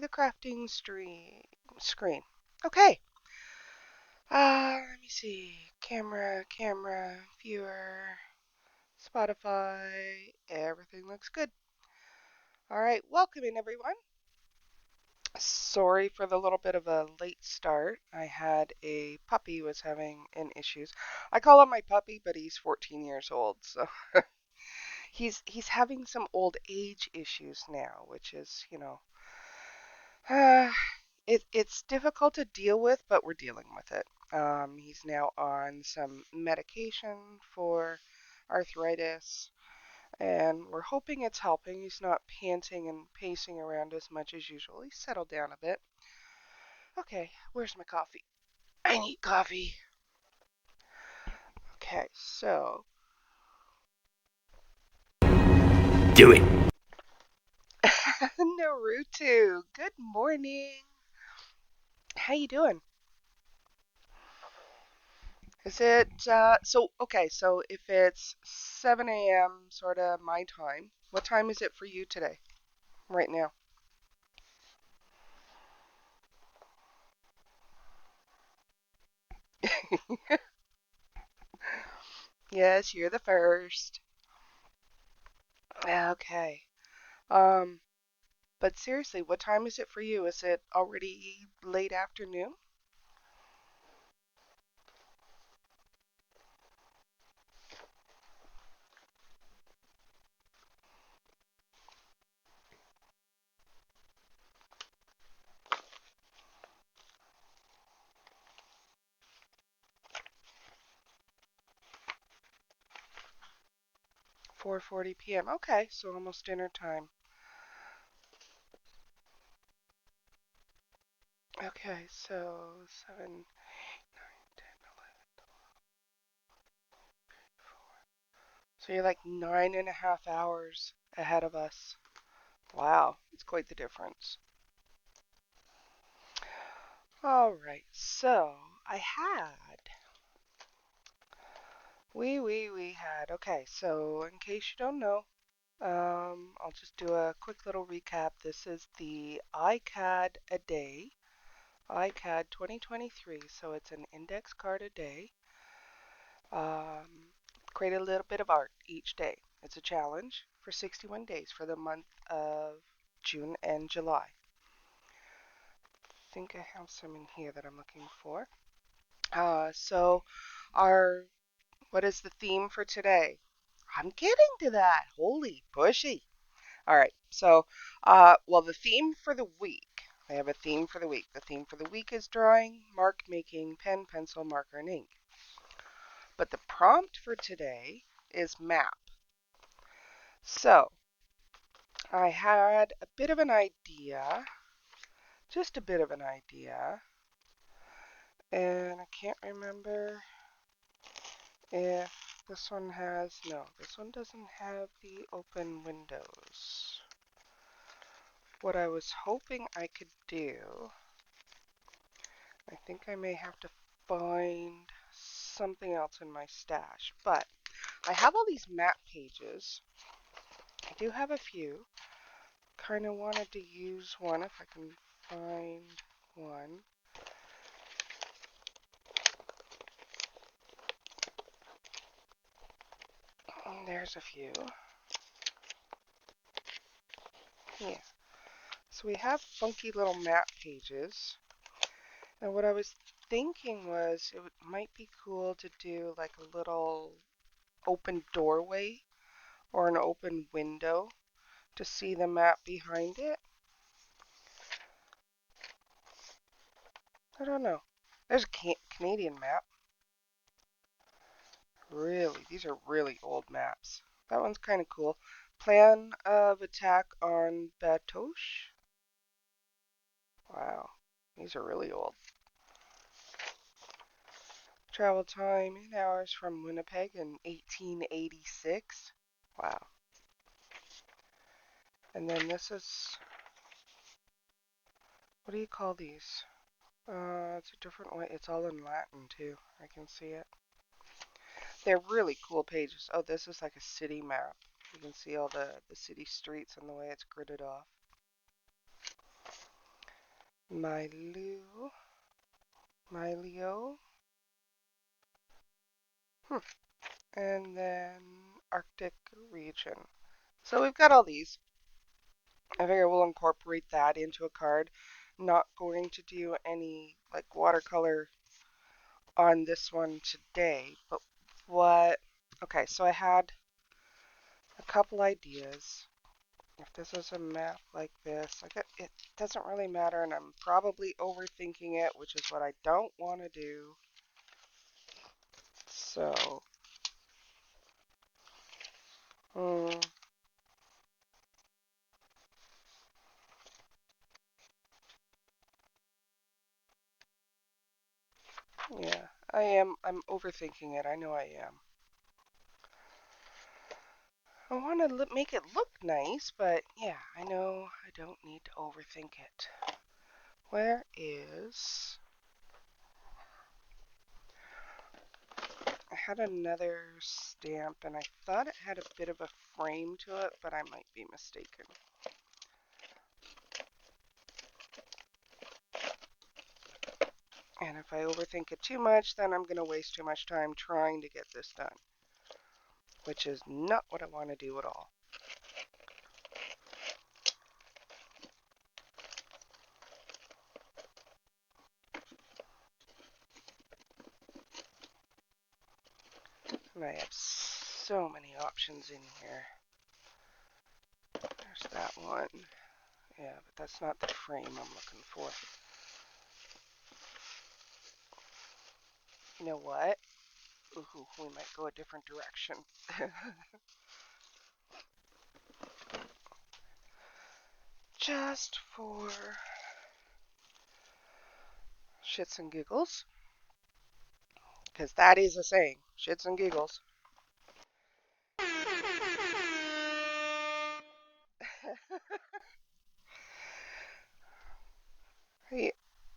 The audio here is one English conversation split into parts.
the crafting screen. Okay. Let me see. Camera, viewer, Spotify. Everything looks good. All right, welcome in everyone. Sorry for the little bit of a late start. I had a puppy was having an issues. I call him my puppy, but he's 14 years old, so he's having some old age issues now, which is, uh, it's difficult to deal with, but we're dealing with it. He's now on some medication for arthritis, and we're hoping it's helping. He's not panting and pacing around as much as usual. He's settled down a bit. Okay, where's my coffee? I need coffee. Okay, so Do it. Naruto, good morning. How you doing? Is it okay, so if it's 7 a.m. sort of my time, what time is it for you today, right now? Yes, you're the first. Okay. Um, but seriously, what time is it for you? Is it already late afternoon? 4:40 p.m. Okay, so almost dinner time. Okay, so 7, 9, 10, 11. So you're like 9.5 hours ahead of us. Wow, it's quite the difference. All right, so I had, we had, okay, so in case you don't know, I'll just do a quick little recap. This is the ICAD a day, ICAD 2023, so it's an index card a day. Um, Create a little bit of art each day. It's a challenge for 61 days for the month of June and July. I think I have some in here that I'm looking for. So our what is the theme for today? I'm getting to that. Holy pushy. All right. So, well, the theme for the week. I have a theme for the week. The theme for the week is drawing, mark making, pen, pencil, marker, and ink. But the prompt for today is map. So, I had a bit of an idea, just a bit of an idea, and I can't remember if this one has, no, this one doesn't have the open windows. What I was hoping I could do, I think I may have to find something else in my stash, but I have all these map pages. I do have a few. Kind of wanted to use one if I can find one. There's a few. Yeah. So we have funky little map pages. And what I was thinking was might be cool to do like a little open doorway or an open window to see the map behind it. I don't know. There's a Canadian map. Really, these are really old maps. That one's kind of cool. Plan of attack on Batoche. Wow, these are really old. Travel time in hours from Winnipeg in 1886. Wow. And then this is, what do you call these? It's a different way. It's all in Latin too. I can see it. They're really cool pages. Oh, this is like a city map. You can see all the city streets and the way it's gridded off. Mylio, Mylio, and then Arctic region. So we've got all these. I figure we'll incorporate that into a card. Not going to do any like watercolor on this one today, but what? Okay, so I had a couple ideas. If this is a map like this, it doesn't really matter, and I'm probably overthinking it, which is what I don't want to do. So, mm, yeah, I am. I'm overthinking it. I know I am. I want to make it look nice, but yeah, I know I don't need to overthink it. Where is... I had another stamp and I thought it had a bit of a frame to it, but I might be mistaken. And if I overthink it too much, then I'm going to waste too much time trying to get this done, which is not what I want to do at all. And I have so many options in here. There's that one. Yeah, but that's not the frame I'm looking for. You know what? Ooh, we might go a different direction. Just for shits and giggles. Because that is a saying. Shits and giggles. Hey,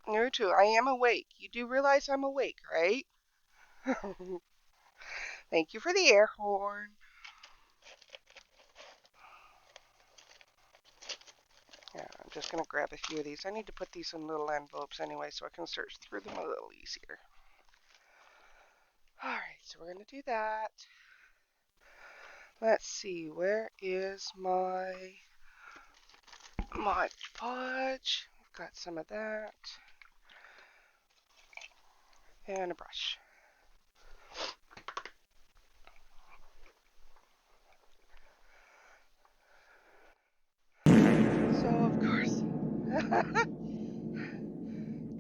Naruto, I am awake. You do realize I'm awake, right? Thank you for the air horn. Yeah, I'm just going to grab a few of these. I need to put these in little envelopes anyway so I can search through them a little easier. Alright, so we're going to do that. Let's see, where is my Mod Podge? We've got some of that. And a brush. So, of course.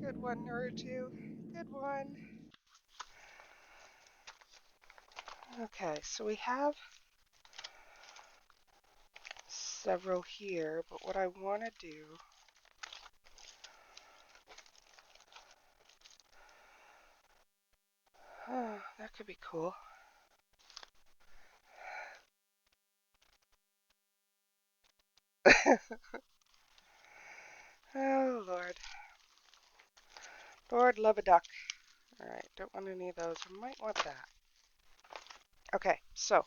Good one, Naruto. Good one. Okay, so we have several here, but what I want to do... Oh, that could be cool. Oh, Lord. Lord, love a duck. Alright, don't want any of those. I might want that. Okay, so,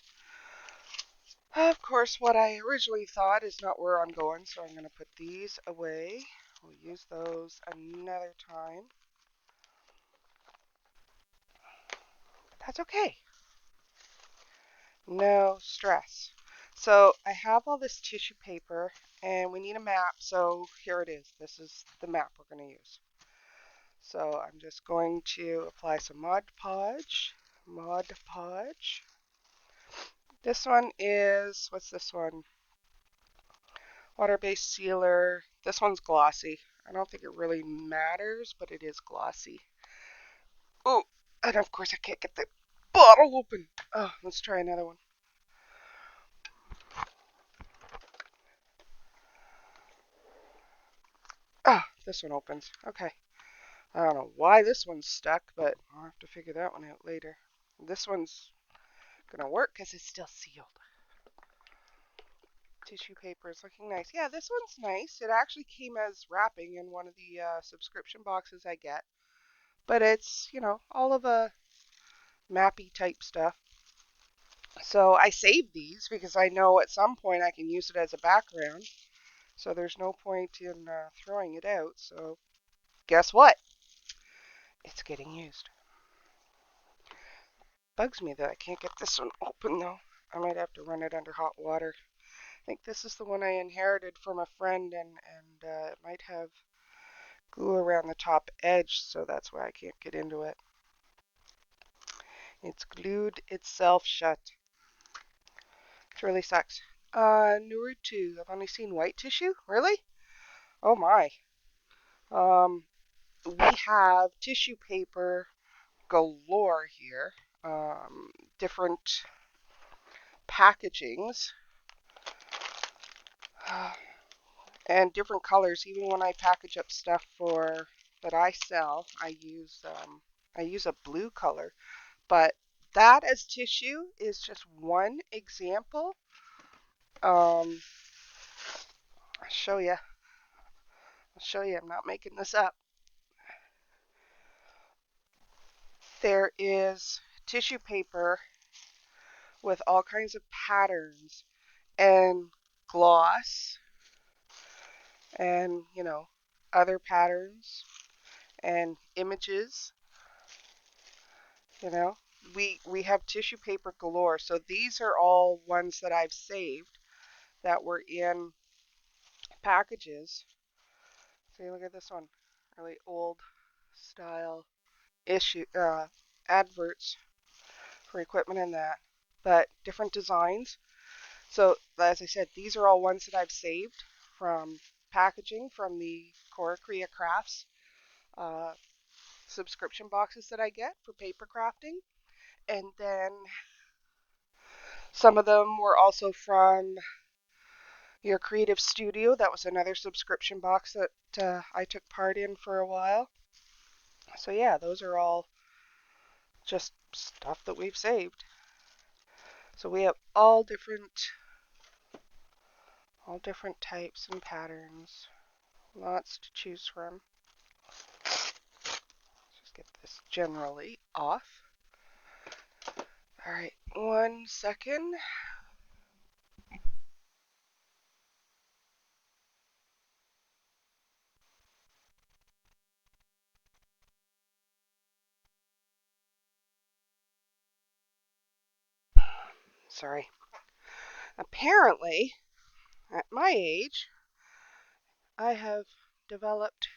of course, what I originally thought is not where I'm going, so I'm going to put these away. We'll use those another time. That's okay. No stress. So, I have all this tissue paper, and we need a map, so here it is. This is the map we're going to use. So, I'm just going to apply some Mod Podge. Mod Podge. This one is, what's this one? Water-based sealer. This one's glossy. I don't think it really matters, but it is glossy. Oh, and of course I can't get the bottle open. Oh, let's try another one. Ah, this one opens. Okay. I don't know why this one's stuck, but I'll have to figure that one out later. This one's gonna work because it's still sealed. Tissue paper is looking nice. Yeah, this one's nice. It actually came as wrapping in one of the subscription boxes I get. But it's, all of a mappy type stuff. So I saved these because I know at some point I can use it as a background. So there's no point in throwing it out. So guess what? It's getting used. Bugs me that I can't get this one open though. I might have to run it under hot water. I think this is the one I inherited from a friend, and it might have glue around the top edge, so that's why I can't get into it. It's glued itself shut. It really sucks. Number 2. I've only seen white tissue. Really? Oh my. We have tissue paper galore here. Different packagings and different colors. Even when I package up stuff for that I sell, I use a blue color. But that as tissue is just one example. I'll show you. I'll show you. I'm not making this up. There is tissue paper with all kinds of patterns and gloss and, other patterns and images, you know. We have tissue paper galore. So these are all ones that I've saved that were in packages. See, look at this one. Really old style issue adverts for equipment and that. But different designs. So as I said, these are all ones that I've saved from packaging from the Cora Crea Crafts subscription boxes that I get for paper crafting. And then some of them were also from your creative studio. That was another subscription box that I took part in for a while. So yeah, those are all just stuff that we've saved. So we have all different types and patterns. Lots to choose from. Let's just get this generally off. All right, 1 second. Sorry. Apparently, at my age, I have developed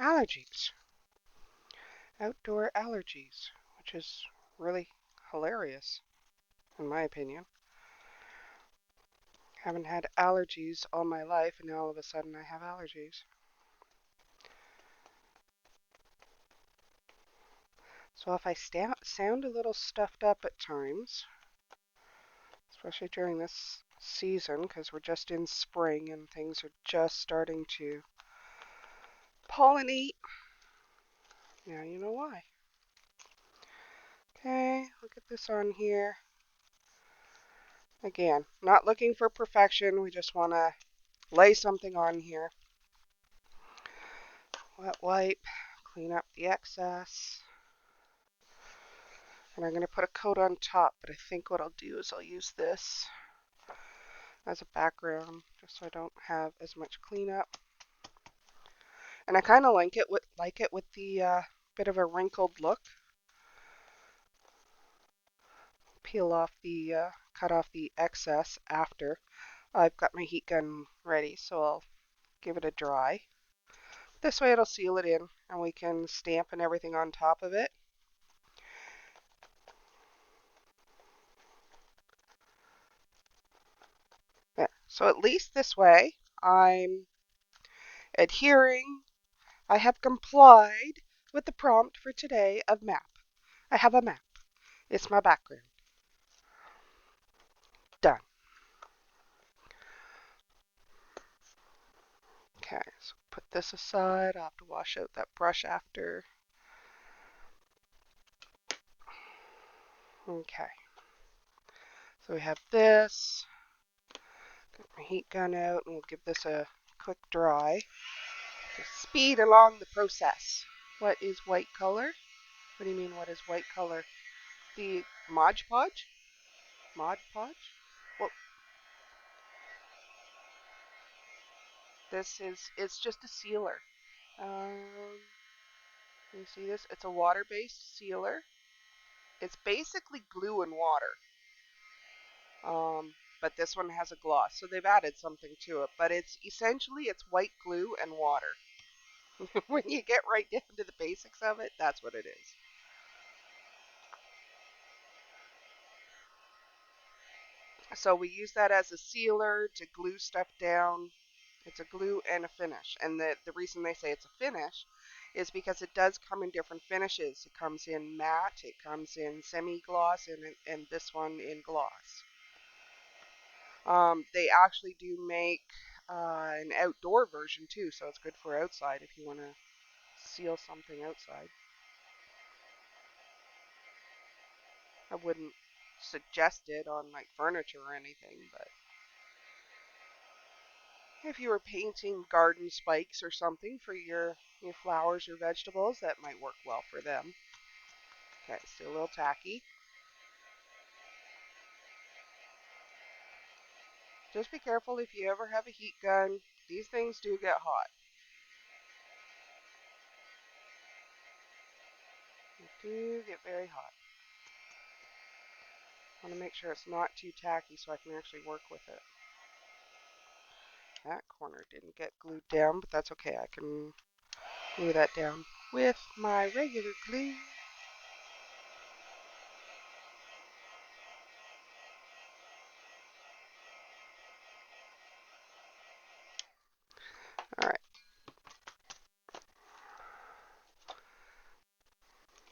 allergies, outdoor allergies, which is really hilarious, in my opinion. Haven't had allergies all my life, and now all of a sudden I have allergies. So if I sound a little stuffed up at times, especially during this season, because we're just in spring and things are just starting to pollinate, now you know why. Okay, look at this on here. Again, not looking for perfection. We just want to lay something on here. Wet wipe, clean up the excess. And I'm going to put a coat on top, but I think what I'll do is I'll use this as a background just so I don't have as much cleanup. And I kind of like it with the bit of a wrinkled look. Peel off the cut off the excess after I've got my heat gun ready, so I'll give it a dry. This way it'll seal it in and we can stamp and everything on top of it. Yeah, so at least this way I'm adhering. I have complied with the prompt for today of map. I have a map. It's my background. Done. Okay, so put this aside. I'll have to wash out that brush after. Okay. So we have this. Get my heat gun out and we'll give this a quick dry to speed along the process. What is white color? What do you mean, what is white color? The Mod Podge? Mod Podge? Well, it's just a sealer. You see this? It's a water-based sealer. It's basically glue and water. But this one has a gloss, so they've added something to it. But it's essentially it's white glue and water. When you get right down to the basics of it, that's what it is. So we use that as a sealer to glue stuff down. It's a glue and a finish. And the reason they say it's a finish is because it does come in different finishes. It comes in matte, it comes in semi-gloss, and this one in gloss. They actually do make an outdoor version too, so it's good for outside if you want to seal something outside. I wouldn't suggest it on like furniture or anything, but if you were painting garden spikes or something for your flowers or vegetables, that might work well for them. Okay, still a little tacky. Just be careful if you ever have a heat gun. These things do get hot. They do get very hot. I want to make sure it's not too tacky so I can actually work with it. That corner didn't get glued down, but that's okay. I can glue that down with my regular glue. Alright,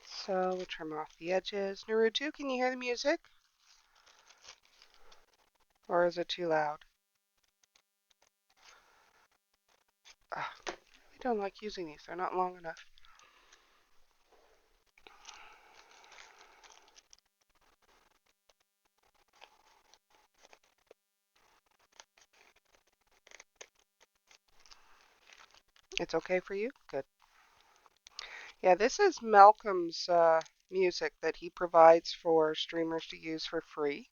so we'll trim off the edges. Naruto, can you hear the music? Or is it too loud? I really don't like using these. They're not long enough. It's okay for you? Good. Yeah, this is Malcolm's music that he provides for streamers to use for free.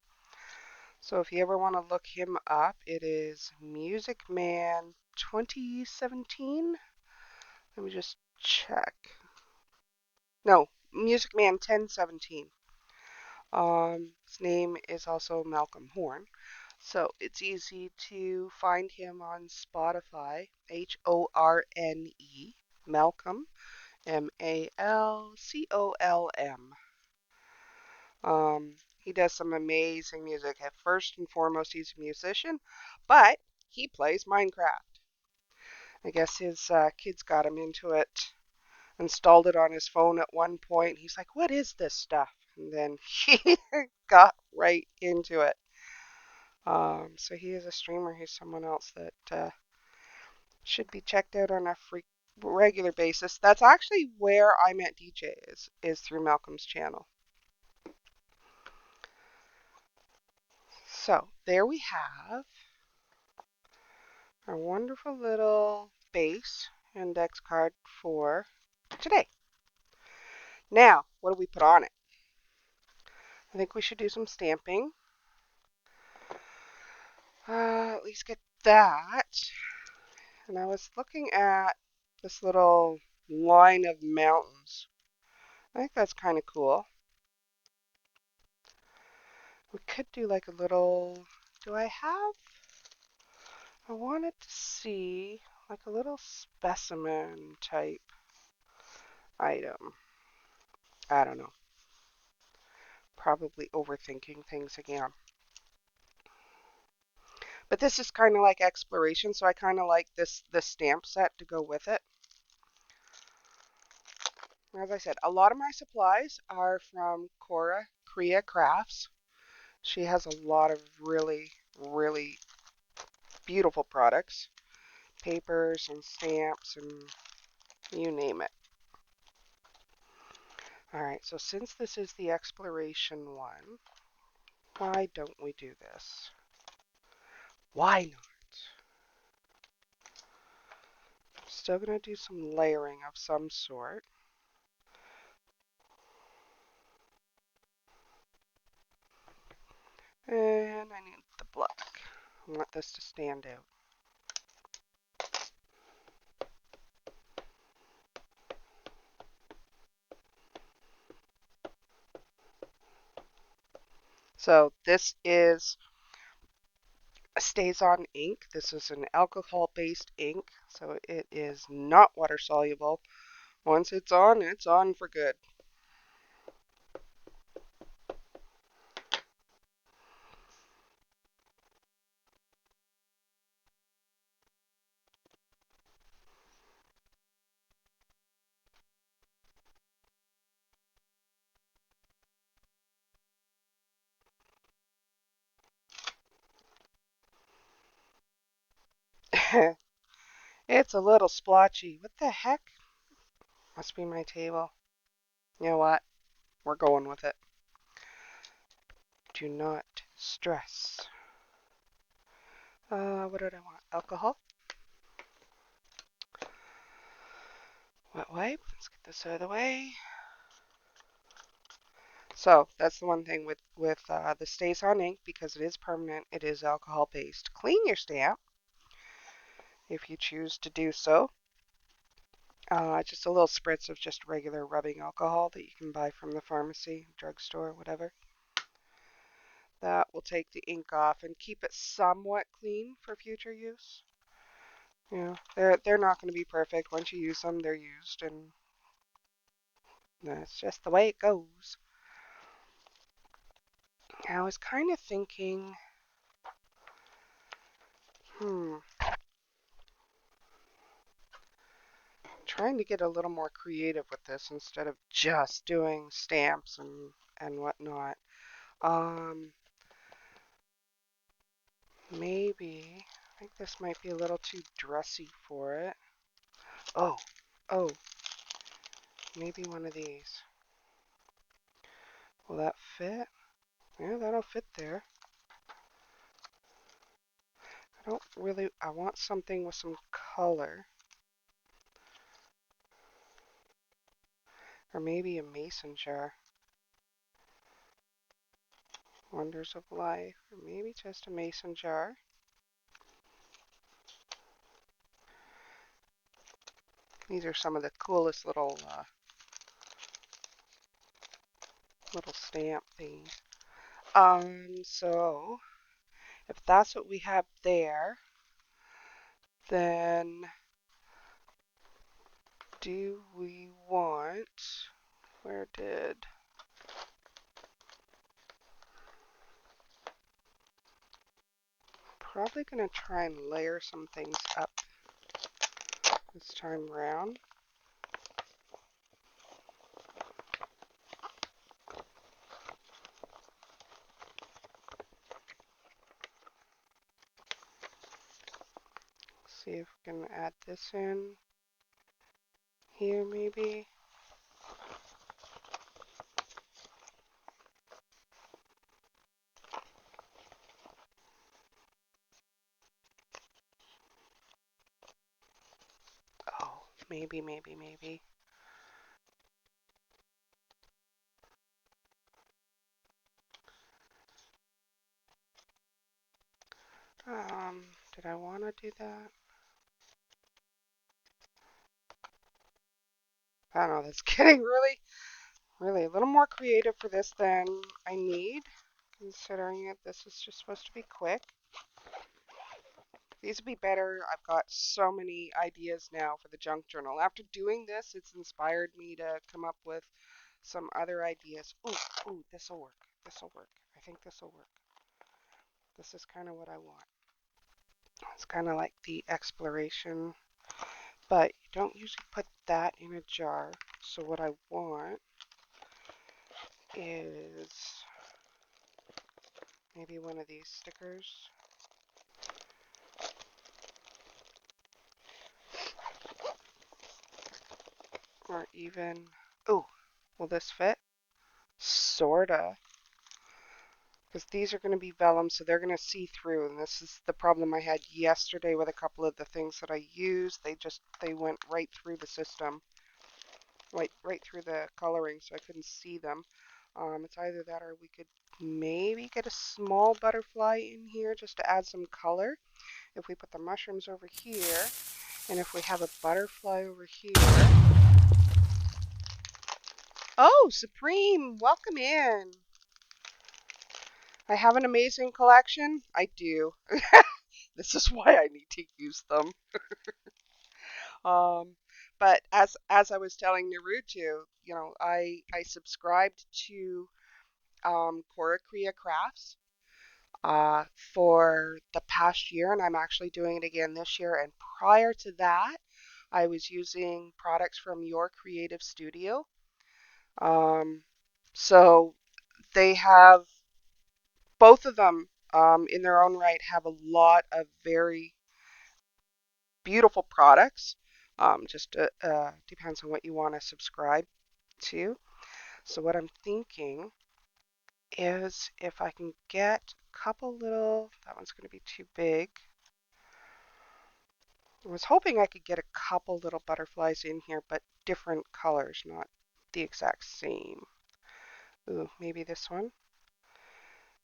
So if you ever want to look him up, it is Music Man 2017. Let me just check. No, Music Man 1017. His name is also Malcolm Horn. So it's easy to find him on Spotify, Horne, Malcolm, Malcolm. He does some amazing music. First and foremost, he's a musician, but he plays Minecraft. I guess his kids got him into it, installed it on his phone at one point. He's like, "What is this stuff?" And then he got right into it. So he is a streamer. He's someone else that should be checked out on a regular basis. That's actually where I met DJ is through Malcolm's channel. So there we have our wonderful little base index card for today. Now, what do we put on it? I think we should do some stamping. At least get that. And I was looking at this little line of mountains. I think that's kind of cool. We could do like a little, do I have? I wanted to see like a little specimen type item. I don't know. Probably overthinking things again. But this is kind of like exploration, so I kind of like this stamp set to go with it. As I said, a lot of my supplies are from Cora Crea Crafts. She has a lot of really, really beautiful products. Papers and stamps and you name it. Alright, so since this is the exploration one, why don't we do this? Why not? Still going to do some layering of some sort. And I need the black. I want this to stand out. So this is a Stays-On ink. This is an alcohol-based ink, so it is not water soluble. Once it's on for good. It's a little splotchy. What the heck? Must be my table. You know what? We're going with it. Do not stress. What did I want? Alcohol? Wet wipe. Let's get this out of the way. So that's the one thing with the Stays-On ink, because it is permanent. It is alcohol based. Clean your stamp if you choose to do so. Just a little spritz of just regular rubbing alcohol that you can buy from the pharmacy, drugstore, whatever. That will take the ink off and keep it somewhat clean for future use. You know, they're not going to be perfect. Once you use them, they're used, and that's just the way it goes. I was kind of thinking, hmm, trying to get a little more creative with this instead of just doing stamps and whatnot. Um, Maybe I think this might be a little too dressy for it. Oh, oh, maybe one of these. Will that fit? Yeah, that'll fit there. I want something with some color. Or maybe a mason jar. Wonders of Life. Or maybe just a mason jar. These are some of the coolest little stamp things. So if that's what we have there, then do we want, where did, probably going to try and layer some things up this time around. See if we can add this in here maybe. Oh, maybe. Did I want to do that? I don't know, that's getting really a little more creative for this than I need, considering that this is just supposed to be quick. These would be better. I've got so many ideas now for the junk journal. After doing this, it's inspired me to come up with some other ideas. Ooh, this'll work. This'll work. I think this'll work. This is kind of what I want. It's kind of like the exploration, but you don't usually put that in a jar. So what I want is maybe one of these stickers. Or even, oh, will this fit? Sorta. Because these are going to be vellum, so they're going to see through. And this is the problem I had yesterday with a couple of the things that I used. They went right through the system, right through the coloring, so I couldn't see them. It's either that or we could maybe get a small butterfly in here just to add some color. If we put the mushrooms over here, and if we have a butterfly over here. Oh, Supreme, welcome in. I have an amazing collection. I do. This is why I need to use them. Um, but as I was telling Naruto, I subscribed to Cora Crea Crafts for the past year, and I'm actually doing it again this year. And prior to that, I was using products from Your Creative Studio. Um, so they have both of them in their own right have a lot of very beautiful products. Just depends on what you want to subscribe to. So what I'm thinking is if I can get a couple little, that one's going to be too big. I was hoping I could get a couple little butterflies in here, but different colors, not the exact same. Ooh, maybe this one.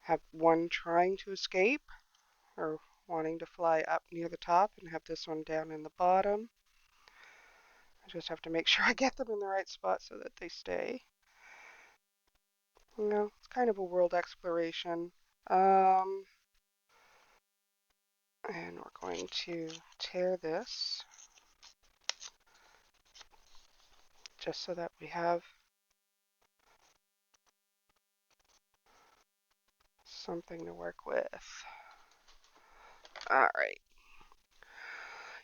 Have one trying to escape or wanting to fly up near the top and have this one down in the bottom. I just have to make sure I get them in the right spot so that they stay. It's kind of a world exploration. Um, and we're going to tear this just so that we have something to work with. All right.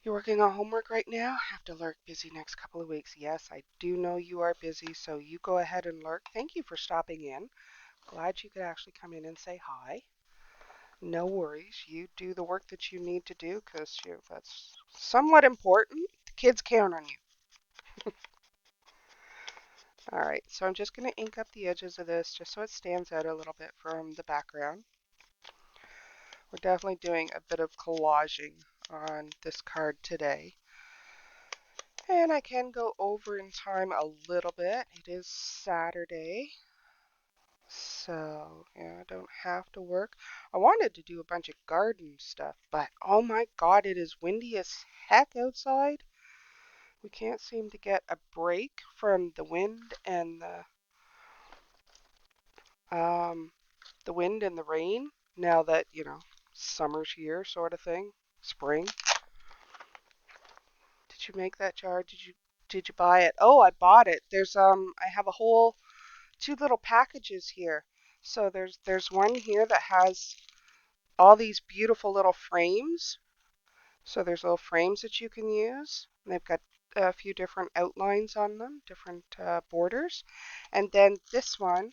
You're working on homework right now? Have to lurk busy next couple of weeks. Yes, I do know you are busy, so you go ahead and lurk. Thank you for stopping in. Glad you could actually come in and say hi. No worries. You do the work that you need to do because that's somewhat important. The kids count on you. All right, so I'm just going to ink up the edges of this just so it stands out a little bit from the background. We're definitely doing a bit of collaging on this card today. And I can go over in time a little bit. It is Saturday, so yeah, I don't have to work. I wanted to do a bunch of garden stuff, but oh my God, it is windy as heck outside. We can't seem to get a break from um, the wind and the rain. Now that summer's here, sort of thing, spring. Did you make that jar? Did you buy it? Oh, I bought it. I have a whole two little packages here. So there's one here that has all these beautiful little frames. So there's little frames that you can use. And they've got a few different outlines on them, different borders. And then this one,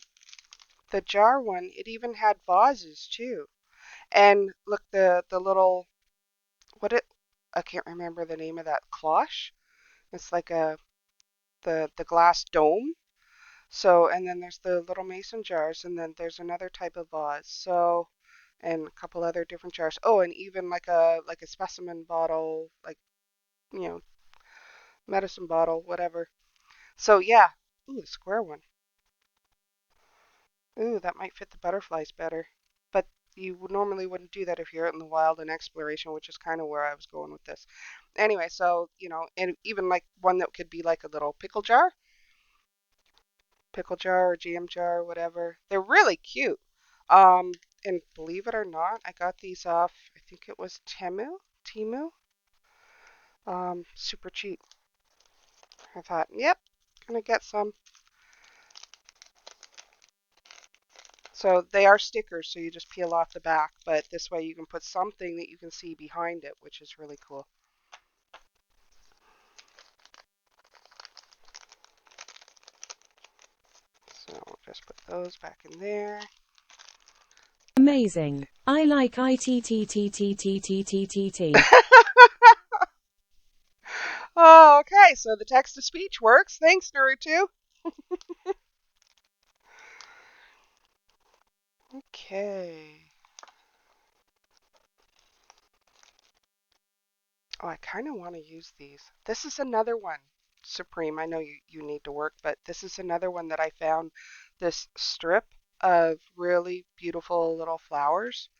the jar one, it even had vases too. And look, the little what it I can't remember the name of that cloche. It's like the glass dome. So, and then there's the little mason jars, and then there's another type of vase. So, and a couple other different jars. Oh, and even like a specimen bottle, like you know, medicine bottle, whatever. So yeah. Ooh, the square one. Ooh, that might fit the butterflies better. But you normally wouldn't do that if you're out in the wild and exploration, which is kind of where I was going with this. Anyway, so, and even like one that could be like a little pickle jar or jam jar, whatever. They're really cute. Um, and believe it or not, I got these off, I think it was Timu, super cheap. I thought, yep, gonna get some. So they are stickers, so you just peel off the back, but this way you can put something that you can see behind it, which is really cool. So we'll just put those back in there. Amazing. I like ITTTTTTTTT. Oh, okay, so the text to speech works. Thanks, Naruto. Okay. Oh, I kind of want to use these. This is another one. Supreme, I know you need to work, but this is another one that I found. This strip of really beautiful little flowers.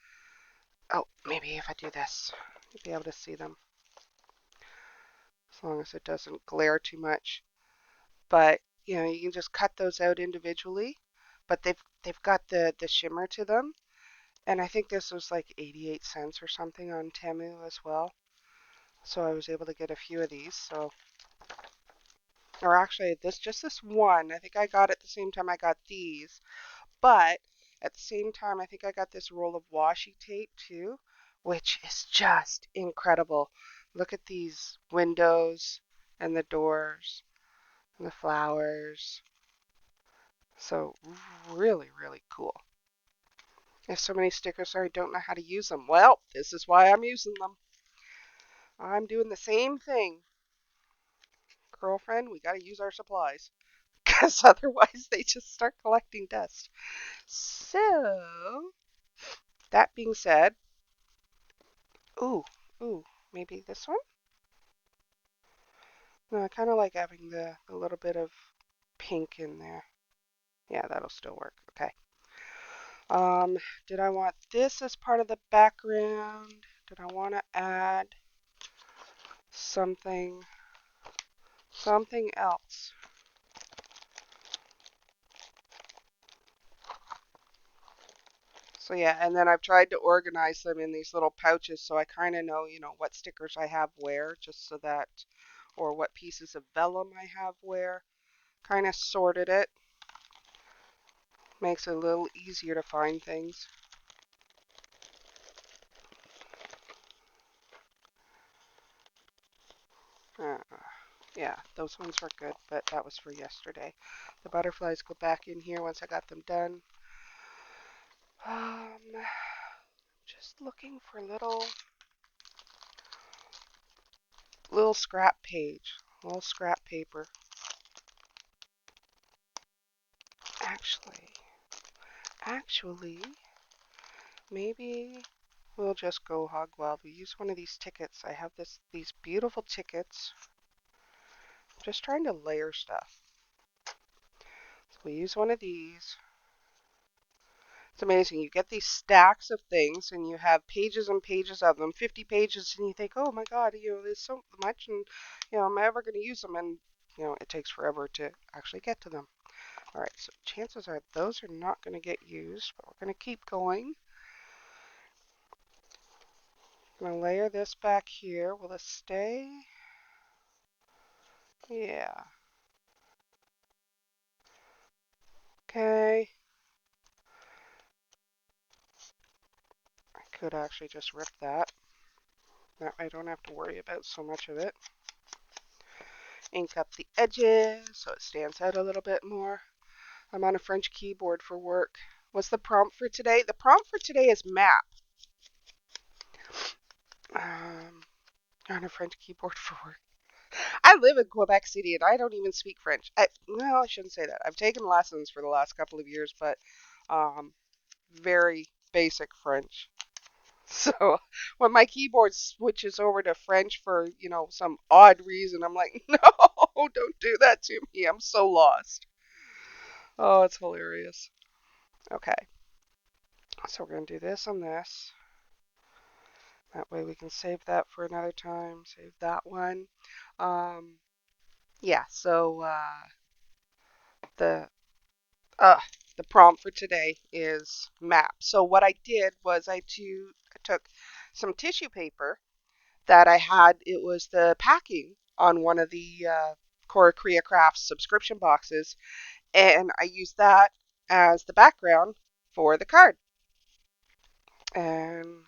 Oh, maybe if I do this, you'll be able to see them as long as it doesn't glare too much. But you can just cut those out individually, but they've got the shimmer to them, And I think this was like 88 cents or something on Temu as well. So I was able to get a few of these. So, or actually, this one. I think I got at the same time I got these. But at the same time, I think I got this roll of washi tape too, which is just incredible. Look at these windows and the doors and the flowers. So really, really cool. I have so many stickers so I don't know how to use them. Well, this is why I'm using them. I'm doing the same thing. Girlfriend, we got to use our supplies because otherwise they just start collecting dust. So, that being said, ooh, ooh, maybe this one? No, I kind of like having the little bit of pink in there. Yeah, that'll still work. Okay. Um, did I want this as part of the background? Did I want to add something, something else? So yeah, and then I've tried to organize them in these little pouches so I kind of know, what stickers I have where, just so that, or what pieces of vellum I have where. Kind of sorted it. Makes it a little easier to find things. Uh, yeah, those ones were good, but that was for yesterday. The butterflies go back in here once I got them done. Um, just looking for little scrap page, little scrap paper. Actually, actually, maybe we'll just go hog wild. We use one of these tickets. I have these beautiful tickets. I'm just trying to layer stuff. So we use one of these. It's amazing. You get these stacks of things and you have pages and pages of them, 50 pages, and you think, oh my God, there's so much and, am I ever going to use them? And, it takes forever to actually get to them. All right, so chances are those are not going to get used, but we're going to keep going. I'm going to layer this back here. Will this stay? Yeah. Okay. I could actually just rip that. That I don't have to worry about so much of it. Ink up the edges so it stands out a little bit more. I'm on a French keyboard for work. What's the prompt for today? The prompt for today is map. On a French keyboard for work. I live in Quebec City and I don't even speak French. Well, I shouldn't say that. I've taken lessons for the last couple of years, but um, very basic French. So when my keyboard switches over to French for, some odd reason, I'm like, no, don't do that to me. I'm so lost. Oh, it's hilarious. Okay, so we're going to do this and this. That way we can save that for another time. Save that one. Um, yeah, so the uh, the prompt for today is map. So what I did was I took some tissue paper that I had. It was the packing on one of the Cora Crea Crafts subscription boxes, and I used that as the background for the card. And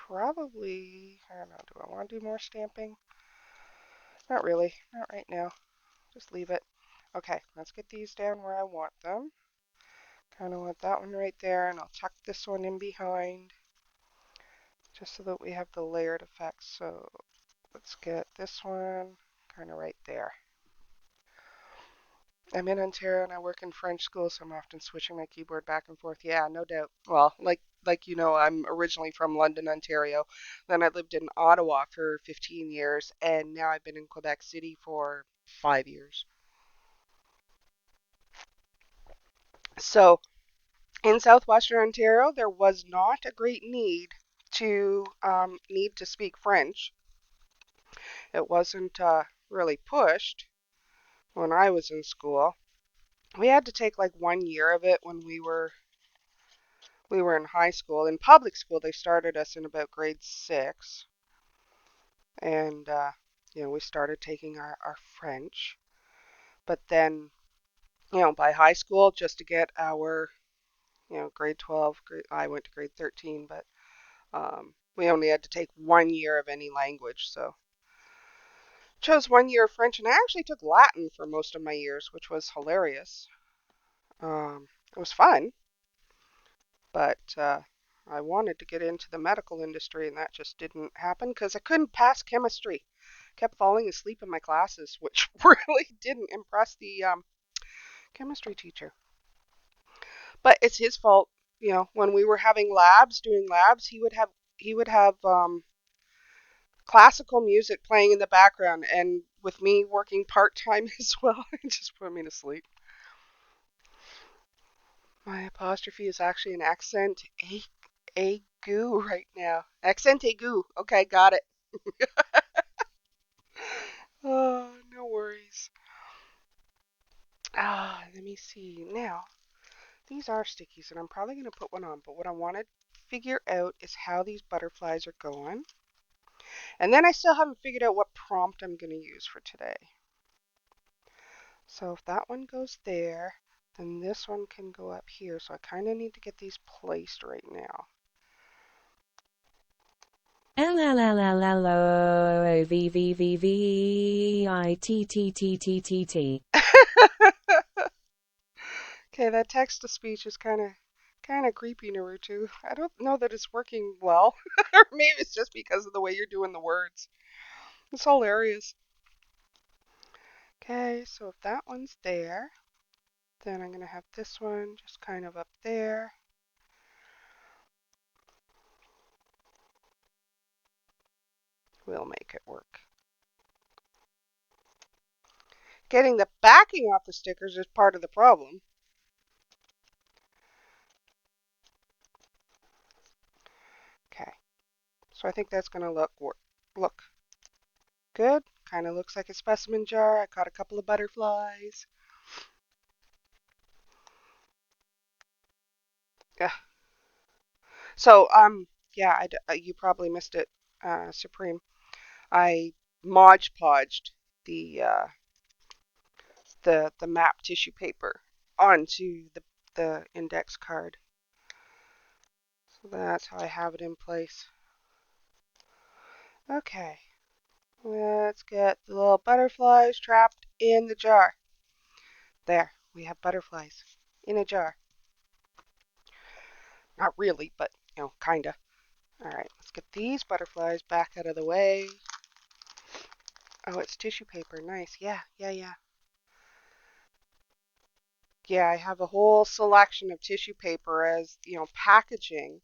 probably, I don't know, do I want to do more stamping? Not really, not right now. Just leave it. Okay, let's get these down where I want them. Kind of want that one right there, and I'll tuck this one in behind just so that we have the layered effect. So let's get this one kind of right there. I'm in Ontario and I work in French school, so I'm often switching my keyboard back and forth. Yeah, no doubt. Well, like I'm originally from London, Ontario. Then I lived in Ottawa for 15 years, and now I've been in Quebec City for 5 years. So in southwestern Ontario, there was not a great need to speak French. It wasn't really pushed when I was in school. We had to take like 1 year of it we were in high school. In public school, they started us in about grade 6, and we started taking our French. But then, by high school, just to get our, grade 12, I went to grade 13, but we only had to take 1 year of any language. So chose 1 year of French, and I actually took Latin for most of my years, which was hilarious. It was fun, but I wanted to get into the medical industry, and that just didn't happen because I couldn't pass chemistry. Kept falling asleep in my classes, which really didn't impress the chemistry teacher. But it's his fault. When we were having labs, doing labs, he would have classical music playing in the background, and with me working part time as well, it just put me to sleep. My apostrophe is actually an accent aigu right now. Accent aigu. Okay, got it. Oh, no worries. Let me see. Now, these are stickies, and I'm probably going to put one on, but what I want to figure out is how these butterflies are going. And then I still haven't figured out what prompt I'm going to use for today. So if that one goes there, then this one can go up here. So I kind of need to get these placed right now. LLLLLOVVVVITTTTTT. Okay, that text to speech is kind of creepy, Naruto. I don't know that it's working well. Or maybe it's just because of the way you're doing the words. It's hilarious. Okay, so if that one's there, then I'm going to have this one just kind of up there. We'll make it work. Getting the backing off the stickers is part of the problem. Okay, so I think that's going to look good. Kind of looks like a specimen jar. I caught a couple of butterflies. Yeah. So, yeah, you probably missed it, Supreme. I Mod Podged the the map tissue paper onto the index card. So that's how I have it in place. Okay, let's get the little butterflies trapped in the jar. There, we have butterflies in a jar. Not really, but kinda. All right, let's get these butterflies back out of the way. Oh, it's tissue paper. Nice. Yeah, yeah, yeah. Yeah, I have a whole selection of tissue paper as, packaging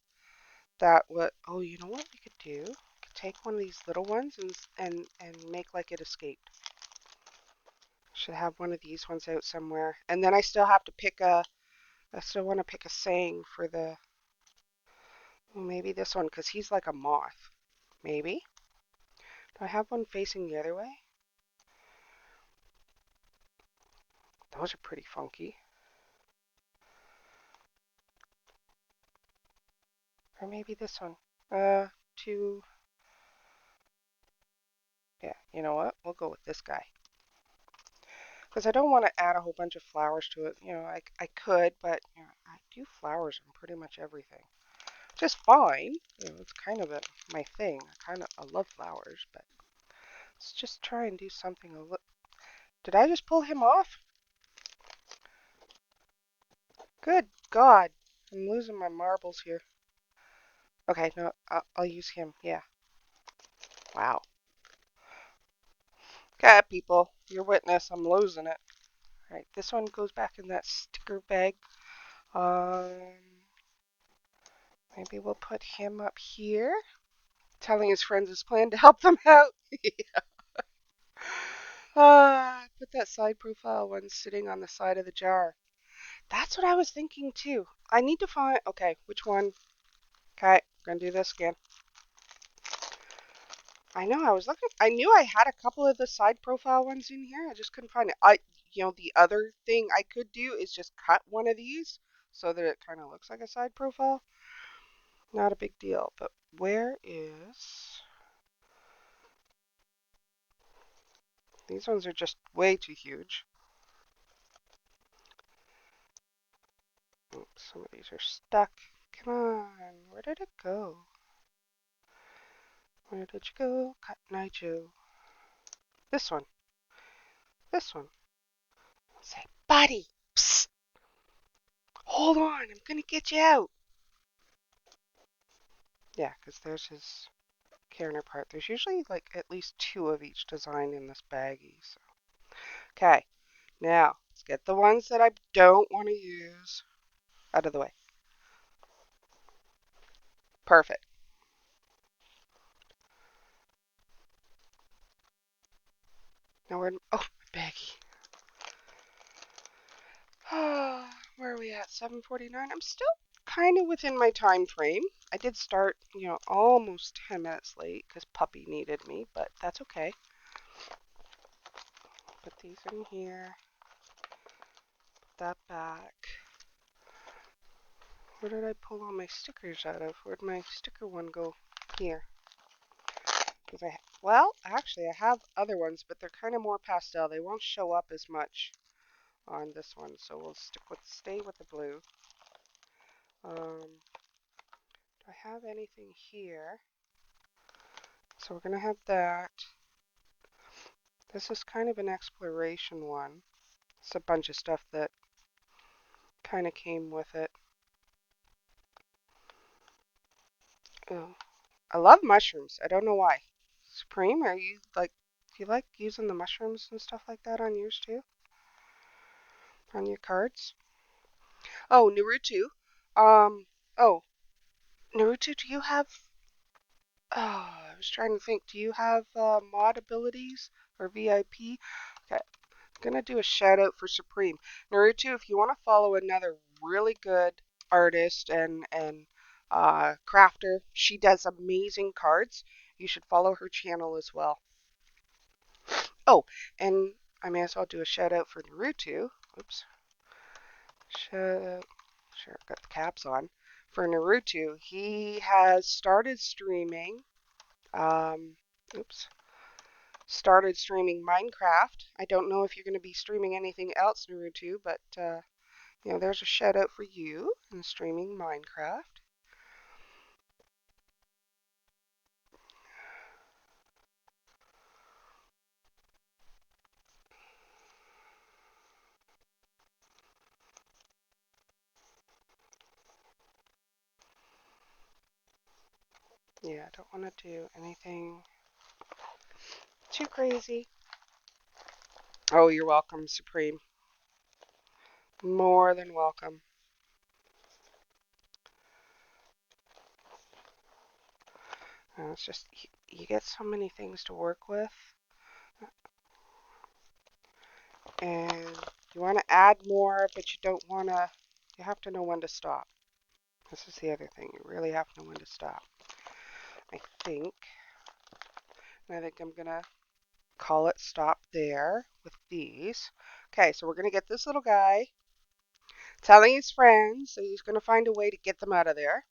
that would, oh, you know what we could do? We could take one of these little ones and make like it escaped. Should have one of these ones out somewhere. And then I still have to I still want to pick a saying for well, maybe this one, because he's like a moth. Maybe. Do I have one facing the other way? Those are pretty funky. Or maybe this one. To, yeah, you know what? We'll go with this guy. Because I don't want to add a whole bunch of flowers to it. I could, but I do flowers on pretty much everything. Just fine. It's kind of my thing. I love flowers, but let's just try and do something a little. Did I just pull him off? Good God. I'm losing my marbles here. Okay, no, I'll use him. Yeah. Wow. Okay, people, your witness. I'm losing it. All right, this one goes back in that sticker bag. Maybe we'll put him up here, telling his friends his plan to help them out. Put that side profile one sitting on the side of the jar. That's what I was thinking too. I need to find, okay, which one? Okay, gonna do this again. I know I was looking, I knew I had a couple of the side profile ones in here. I just couldn't find it. The other thing I could do is just cut one of these so that it kind of looks like a side profile. Not a big deal, but where is... These ones are just way too huge. Oops, some of these are stuck. Come on, where did it go? Where did you go, Cotton Eye Joe? This one. This one. Say, buddy, psst, hold on, I'm gonna get you out. Yeah, because there's his counterpart. There's usually like at least two of each design in this baggie. So. Okay, now let's get the ones that I don't want to use out of the way. Perfect. Now we're in, oh, my baggie. Where are we at? 7:49. I'm still kind of within my time frame. I did start, almost 10 minutes late because puppy needed me, but that's okay. Put these in here. Put that back. Where did I pull all my stickers out of? Where'd my sticker one go? Here. Because well, actually, I have other ones, but they're kind of more pastel. They won't show up as much on this one, so we'll stay with the blue. Do I have anything here? So we're gonna have that. This is kind of an exploration one. It's a bunch of stuff that kind of came with it. Oh, I love mushrooms. I don't know why. Supreme, are you like, do you like using the mushrooms and stuff like that on yours too? On your cards? Oh, Naruto. Oh, Naruto, do you have, oh, I was trying to think, do you have mod abilities or VIP? Okay, I'm gonna do a shout out for Supreme. Naruto, if you want to follow another really good artist and crafter, she does amazing cards. You should follow her channel as well. Oh, and I may as well do a shout out for Naruto. Oops. Shout out. Sure, I've got the caps on. For Naruto, he has started streaming. Um, oops. Started streaming Minecraft. I don't know if you're going to be streaming anything else, Naruto, but there's a shout out for you in streaming Minecraft. Yeah, I don't want to do anything too crazy. Oh, you're welcome, Supreme. More than welcome. It's just you get so many things to work with, and you want to add more, but you don't want to. You have to know when to stop. This is the other thing. You really have to know when to stop. I think. And I think I'm gonna call it stop there with these. Okay, so we're gonna get this little guy telling his friends that he's gonna find a way to get them out of there.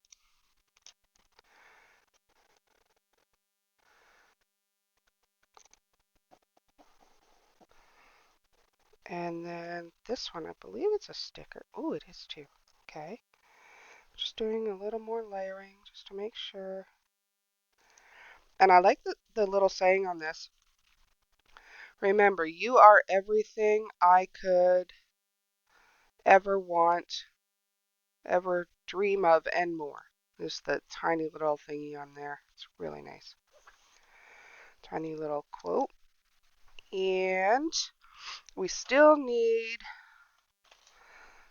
And then this one, I believe it's a sticker. Oh, it is too. Okay. Just doing a little more layering just to make sure. And I like the little saying on this. Remember, you are everything I could ever want, ever dream of, and more. There's the tiny little thingy on there. It's really nice. Tiny little quote. And we still need,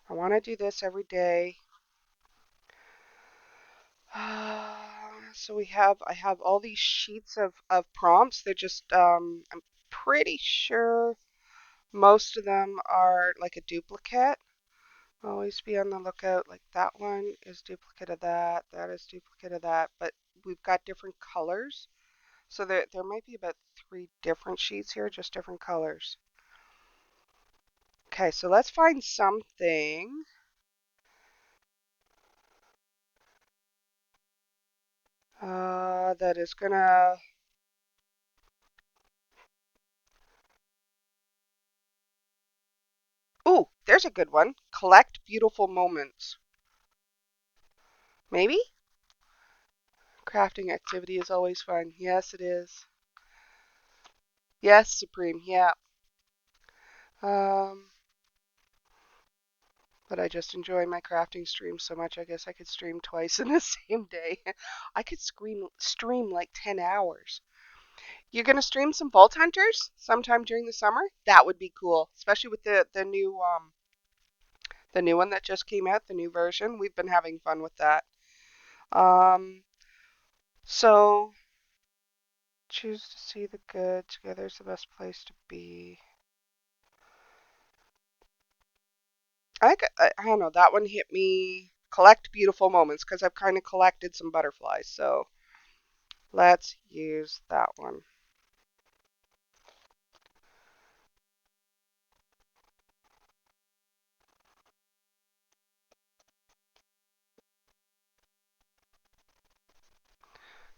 I want to do this every day. So I have all these sheets of prompts. They're just, I'm pretty sure most of them are like a duplicate. Always be on the lookout. Like that one is duplicate of that. That is duplicate of that. But we've got different colors. So there might be about 3 different sheets here, just different colors. Okay, so let's find something. that is gonna... Ooh, there's a good one. Collect beautiful moments. Maybe? Crafting activity is always fun. Yes, it is. Yes, Supreme. Yeah. Um, but I just enjoy my crafting stream so much. I guess I could stream twice in the same day. I could stream like 10 hours. You're gonna stream some Vault Hunters sometime during the summer? That would be cool, especially with the new one that just came out, the new version. We've been having fun with that. Um, so choose to see the good. Together's the best place to be. I don't know. That one hit me. Collect beautiful moments because I've kind of collected some butterflies. So let's use that one.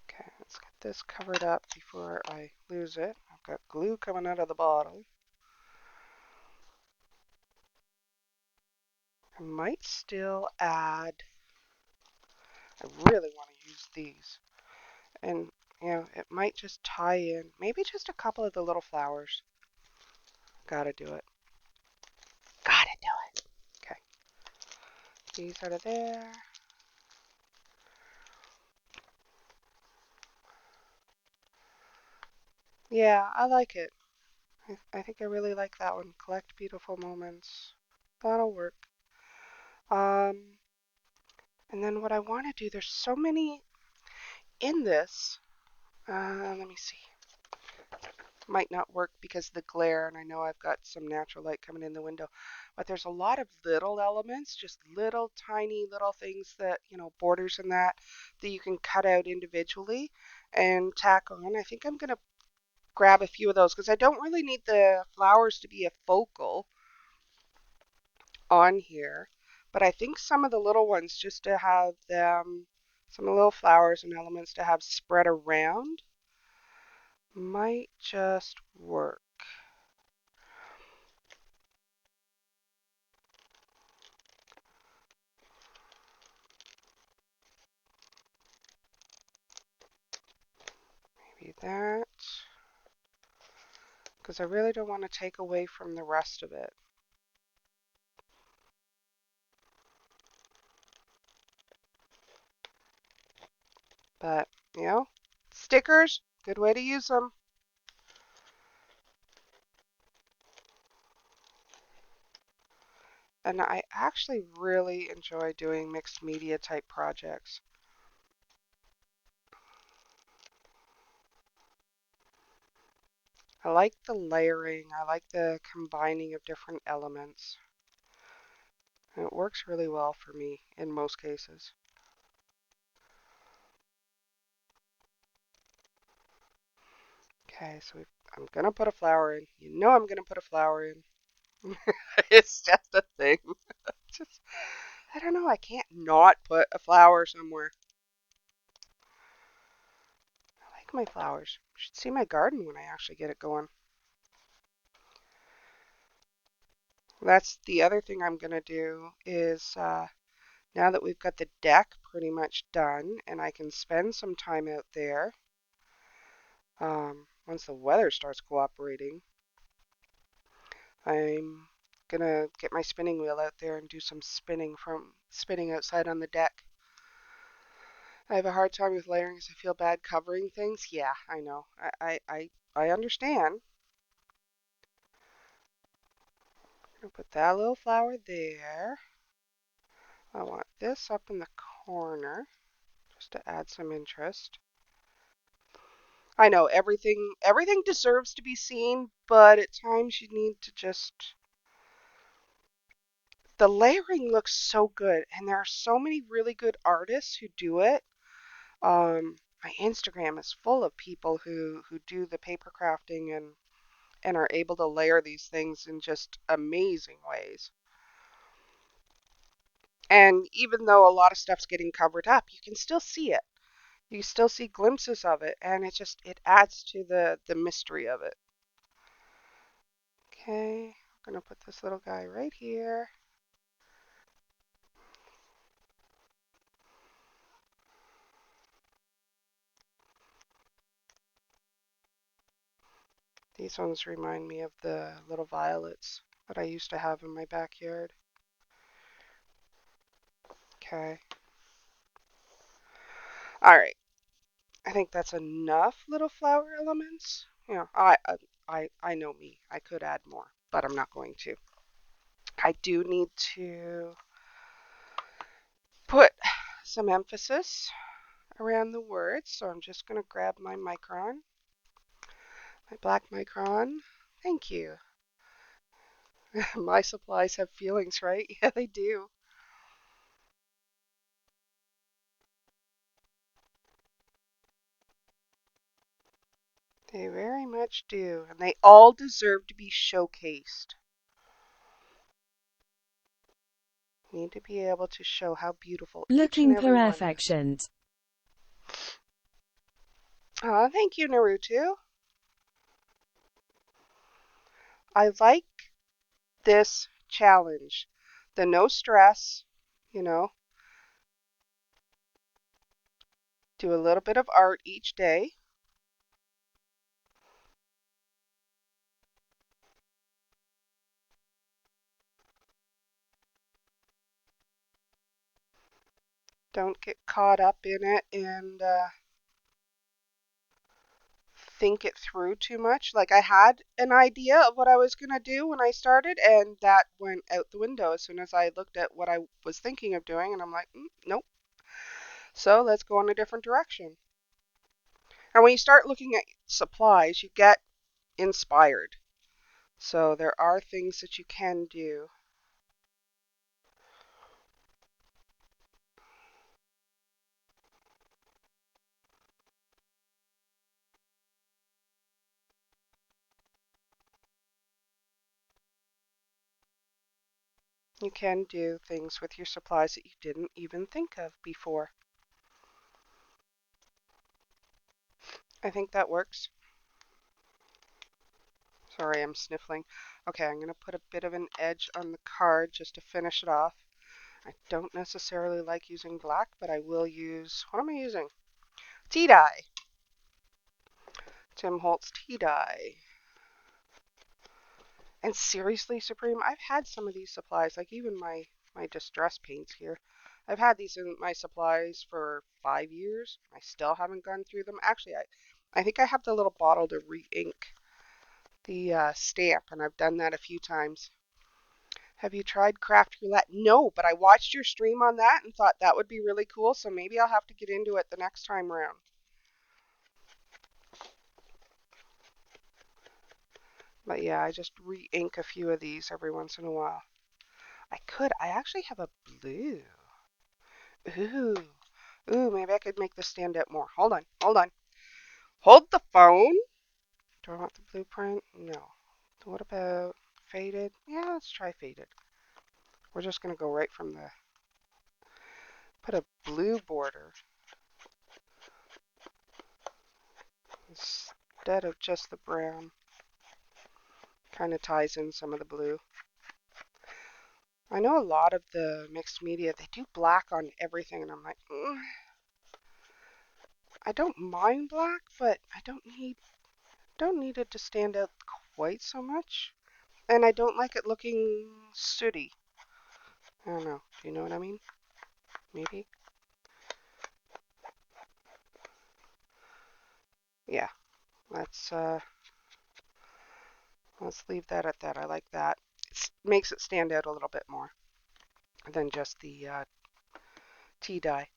Okay, let's get this covered up before I lose it. I've got glue coming out of the bottle. I might still add, I really want to use these. And, it might just tie in, maybe just a couple of the little flowers. Gotta do it. Gotta do it. Okay, these out of there. Yeah, I like it. I think I really like that one. Collect beautiful moments. That'll work. Um, and then what I want to do, there's so many in this. Let me see. Might not work because of the glare, and I know I've got some natural light coming in the window. But there's a lot of little elements, just little tiny little things that, borders and that you can cut out individually and tack on. I think I'm going to grab a few of those because I don't really need the flowers to be a focal on here. But I think some of the little ones, just to have them, some little flowers and elements to have spread around, might just work. Maybe that, because I really don't want to take away from the rest of it. But, stickers, good way to use them. And I actually really enjoy doing mixed media type projects. I like the layering, I like the combining of different elements. And it works really well for me in most cases. Okay, so I'm gonna put a flower in. I'm gonna put a flower in. It's just a thing. Just, I don't know, I can't not put a flower somewhere. I like my flowers. You should see my garden when I actually get it going. That's the other thing I'm gonna do is now that we've got the deck pretty much done and I can spend some time out there, once the weather starts cooperating, I'm gonna get my spinning wheel out there and do some spinning outside on the deck. I have a hard time with layering because I feel bad covering things. Yeah, I know. I understand. I'm gonna put that little flower there. I want this up in the corner just to add some interest. I know everything deserves to be seen, but at times you need to just... The layering looks so good, and there are so many really good artists who do it. My Instagram is full of people who do the paper crafting and are able to layer these things in just amazing ways. And even though a lot of stuff's getting covered up, you can still see it. You still see glimpses of it, and it adds to the mystery of it. Okay, I'm gonna put this little guy right here. These ones remind me of the little violets that I used to have in my backyard. Okay. All right. I think that's enough little flower elements. You know, I know me. I could add more, but I'm not going to. I do need to put some emphasis around the words, so I'm just going to grab my micron, my black micron. Thank you. My supplies have feelings, right? Yeah, they do. They very much do, and they all deserve to be showcased. Need to be able to show how beautiful each and Looking every one is. perfect. Thank you, Naruto. I like this challenge. The no stress, you know, do a little bit of art each day. Don't get caught up in it and think it through too much. Like I had an idea of what I was going to do when I started, and that went out the window as soon as I looked at what I was thinking of doing, and I'm like, nope. So let's go in a different direction. And when you start looking at supplies, you get inspired. So there are things that you can do. You can do things with your supplies that you didn't even think of before. I think that works. Sorry, I'm sniffling. Okay, I'm going to put a bit of an edge on the card just to finish it off. I don't necessarily like using black, but I will use, what am I using? Tea dye. Tim Holtz tea dye. And seriously, Supreme, I've had some of these supplies, like even my distress paints here. I've had these in my supplies for 5 years. I still haven't gone through them. Actually, I think I have the little bottle to re-ink the stamp, and I've done that a few times. Have you tried craft roulette? No, but I watched your stream on that and thought that would be really cool, so maybe I'll have to get into it the next time around. But yeah, I just re-ink a few of these every once in a while. I actually have a blue. Ooh, ooh, maybe I could make this stand out more. Hold on, hold on. Hold the phone. Do I want the blueprint? No. What about faded? Yeah, let's try faded. We're just gonna go right from the, put a blue border instead of just the brown. Kind of ties in some of the blue. I know a lot of the mixed media, they do black on everything, and I'm like, I don't mind black, but I don't need it to stand out quite so much. And I don't like it looking sooty. I don't know. Do you know what I mean? Maybe? Yeah. Let's uh let's leave that at that. I like that. It makes it stand out a little bit more than just the tea dye.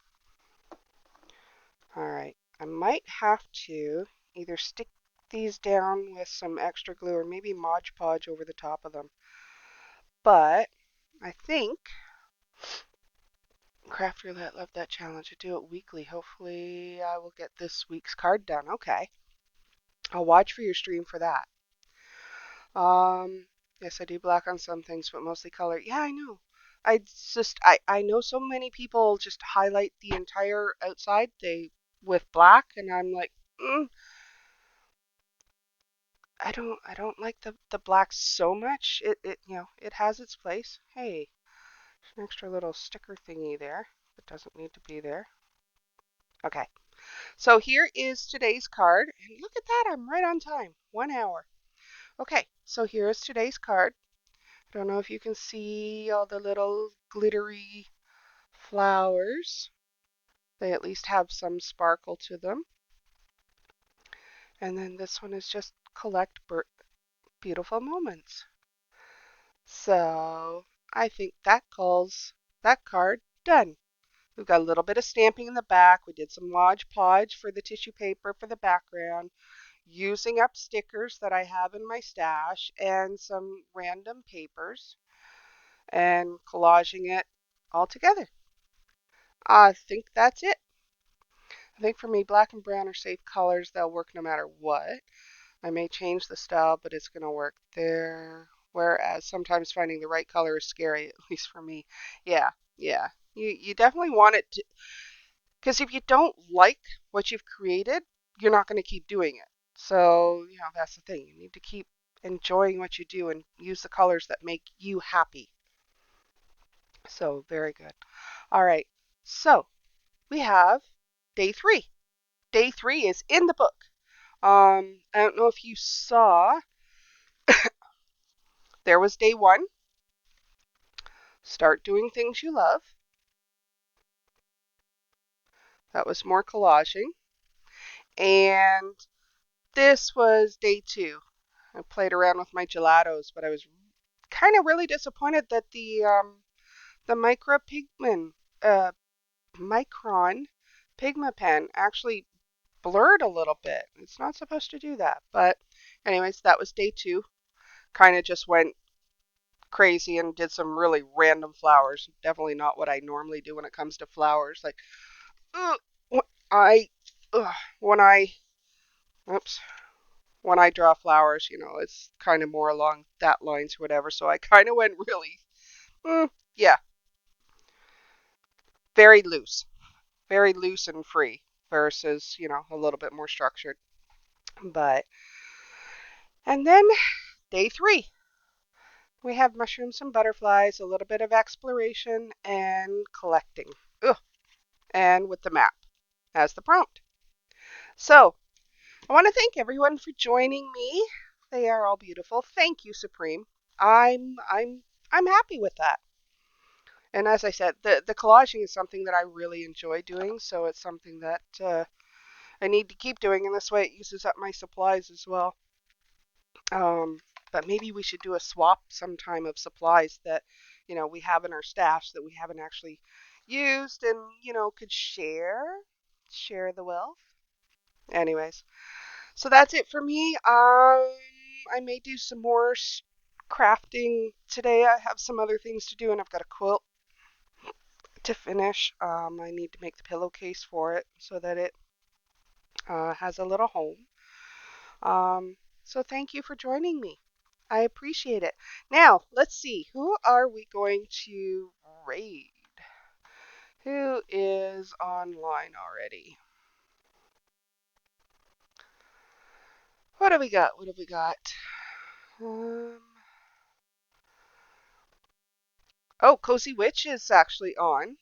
All right. I might have to either stick these down with some extra glue or maybe Mod Podge over the top of them. But I think Craft Roulette loved that challenge. I do it weekly. Hopefully I will get this week's card done. Okay. I'll watch for your stream for that. Yes, I do black on some things, but mostly color. Yeah, I know. I know so many people just highlight the entire outside. They with black, and I'm like, I don't like the black so much. It has its place. Hey, there's an extra little sticker thingy there that doesn't need to be there. Okay, so here is today's card, and look at that, I'm right on time. 1 hour. Okay, so here is today's card. I don't know if you can see all the little glittery flowers. They at least have some sparkle to them. And then this one is just collect beautiful moments. So I think that calls that card done. We've got a little bit of stamping in the back. We did some Mod Podge for the tissue paper for the background, using up stickers that I have in my stash and some random papers and collaging it all together. I think that's it. I think for me, black and brown are safe colors. They'll work no matter what. I may change the style, but it's going to work there. Whereas sometimes finding the right color is scary, at least for me. Yeah, yeah. You definitely want it to, because if you don't like what you've created, you're not going to keep doing it. So, that's the thing. You need to keep enjoying what you do and use the colors that make you happy. So, very good. All right. So, we have day 3. Day 3 is in the book. I don't know if you saw, there was day 1. Start doing things you love. That was more collaging. And this was day 2. I played around with my gelatos, but I was kind of really disappointed that the uh, micron pigment pen actually blurred a little bit. It's not supposed to do that. But anyways, that was day 2. Kind of just went crazy and did some really random flowers. Definitely not what I normally do when it comes to flowers. Like, ugh, I, ugh, when I, oops, when I draw flowers, it's kind of more along that lines or whatever. So I kind of went really, yeah, very loose, very loose and free versus, a little bit more structured. But, and then day 3, we have mushrooms and butterflies, a little bit of exploration and collecting. Ugh, and with the map as the prompt. So I want to thank everyone for joining me. They are all beautiful. Thank you, Supreme. I'm happy with that. And as I said, the collaging is something that I really enjoy doing, so it's something that I need to keep doing, and this way it uses up my supplies as well. Um, but maybe we should do a swap sometime of supplies that we have in our stash that we haven't actually used, and could share the wealth. Anyways, so that's it for me. I may do some more crafting today. I have some other things to do, and I've got a quilt to finish. I need to make the pillowcase for it so that it has a little home. So thank you for joining me. I appreciate it. Now, let's see. Who are we going to raid? Who is online already? What have we got? What have we got? Um, oh, Cozy Witch is actually on.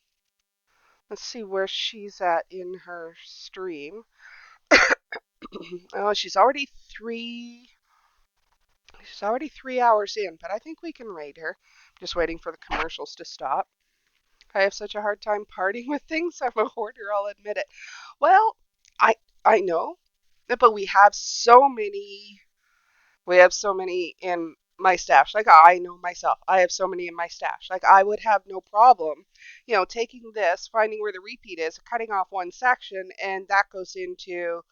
Let's see where she's at in her stream. Oh, she's already 3 hours in, but I think we can raid her. I'm just waiting for the commercials to stop. I have such a hard time parting with things. I'm a hoarder, I'll admit it. Well, I I know, but we have so many in my stash. Like, I know myself, I have so many in my stash. Like, I would have no problem, taking this, finding where the repeat is, cutting off one section, and that goes into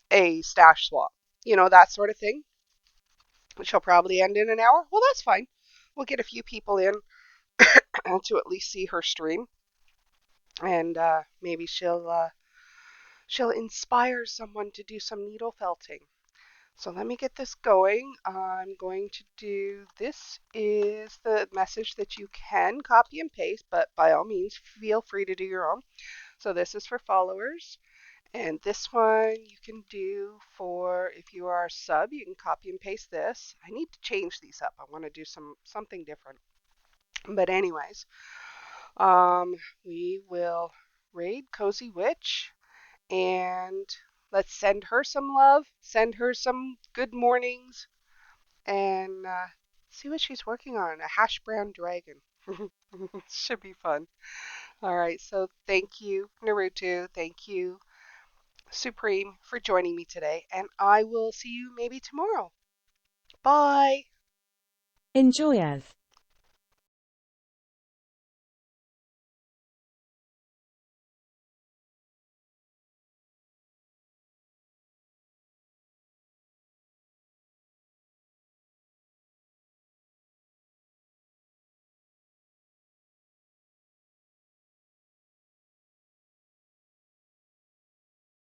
a stash swap. That sort of thing, which will probably end in an hour. Well, that's fine. We'll get a few people in to at least see her stream, and maybe she'll inspire someone to do some needle felting. So let me get this going. I'm going to do, this is the message that you can copy and paste, but by all means, feel free to do your own. So this is for followers, And this one you can do for if you are a sub, you can copy and paste this. I need to change these up. I want to do something different. But anyways, um, we will raid Cozy Witch and let's send her some love, send her some good mornings, and see what she's working on. A hash brown dragon. Should be fun. All right, so thank you, Naruto. Thank you, Supreme, for joining me today, and I will see you maybe tomorrow. Bye. Enjoy, Av.